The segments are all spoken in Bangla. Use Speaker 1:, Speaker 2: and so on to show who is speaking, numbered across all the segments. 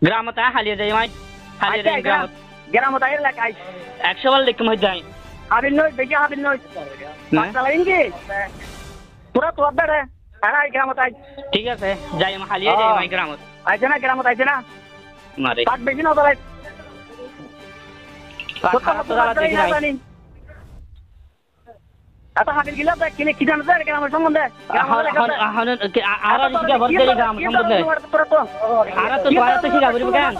Speaker 1: গ্রামত হালিয়ে যাই মাই হালিয়ে যাই গ্রামত
Speaker 2: গ্রামত আইলে লাগাই
Speaker 1: 100 বার লিখম হই যাই
Speaker 2: হাবিল নয় বেশি হাবিল নয় চালাইন কি তোরা তোর দাঁড়ে আই গ্রামত আই
Speaker 1: ঠিক আছে যাই আমি হালিয়ে যাই মাই গ্রামত
Speaker 2: আইছে না গ্রামত আইছে না
Speaker 1: মারে
Speaker 2: কাট বেশি না তোরা आता हाकिल गिला तर किले किती नंतर ग्राम संबंध
Speaker 1: आरा शिका भरते ग्राम संबंध आरा तो द्वारा तो शिका भरी बगान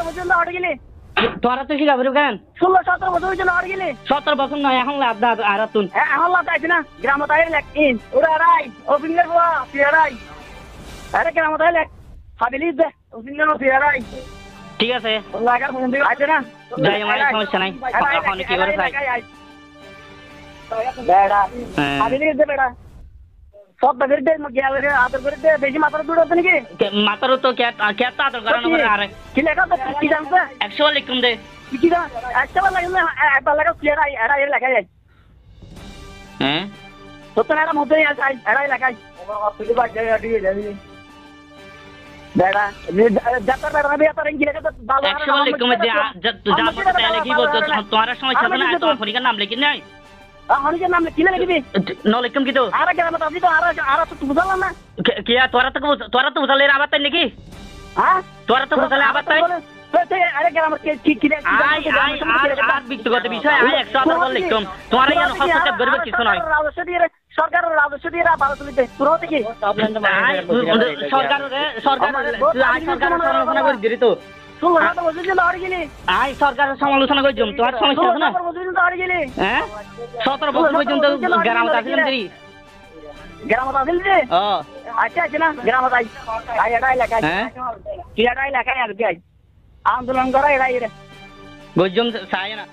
Speaker 1: द्वारा तो शिका भरी बगान
Speaker 2: 16 17 বছর হইছে আর গেলে
Speaker 1: 17 বছর নয় এখন লাভ দা আরা তুন
Speaker 2: এখন লাভ আইছে না গ্রামত আইলে লেকিন ওরা রাই ওবিংলের বাবা পিয়ারাই আরে গ্রামত আইলে হাবিলি দে ওবিংলের পিয়ারাই
Speaker 1: ঠিক আছে
Speaker 2: লাগার ফোন দিও আইছে না
Speaker 1: যাই আমার সমস্যা নাই এখন কি করে চাই
Speaker 2: বেড়া হাবিলি দে বেড়া সব বের দে গিয়ে আদর করে দে বেশি মাথার দূর হতে নাকি
Speaker 1: মাথার তো কেতা আদর করানো করে আরে
Speaker 2: কি লেখা তো কি জানতে
Speaker 1: 100 লিখুম দে
Speaker 2: কি জান একটা বার লাগে না একবার লাগা ক্লিয়ার আই এরা এর লেখা যায়
Speaker 1: হ্যাঁ
Speaker 2: তো না মধ্যে আই এরা লেখাই তুই বাদ দে দিয়ে যাবি বেড়া যাতার বেড়া না বেতার ইংলিশ লেখা তো ভালো
Speaker 1: 100 লিখুম দে যা মত তাহলে কি বলতো তোমার সমস্যা না তোমার ফরিকার নাম লিখি নাই
Speaker 2: হানি নাম কি লিখবি
Speaker 1: নো লিখুম কি তো
Speaker 2: আরে গ্রামত আপনি তো আরা তো বুঝাল না
Speaker 1: কি তোরা তো বুঝালে আবার তাই নাকি
Speaker 2: হ্যাঁ
Speaker 1: তোরা তো বুঝালে আবার তাই
Speaker 2: আরে গ্রামত কি
Speaker 1: আই আর ব্যক্তিগত বিষয় আই 100 আদর লিখতাম তোমার ইয়ান হস্তক্ষেপ করবে কিছু নয়
Speaker 2: রাজস্ব দিয়ে সরকারের রাজস্ব দিয়ে ভালো তুলিতে পুরো থেকে
Speaker 1: সরকার সমালোচনা করে দিলি তো আই সরকারের সমালোচনা করে জম তোমার সমস্যা আছে না হ্যাঁ 17 বছর পর্যন্ত গ্রামত আসিলাম দিরি
Speaker 2: গ্রামত আসিল যে আচ্ছা আছে না গ্রামত আই এটাই লেখাই কি এটাই লেখাই আর কি আন্দোলন করা এটাই রে
Speaker 1: গজম চায় না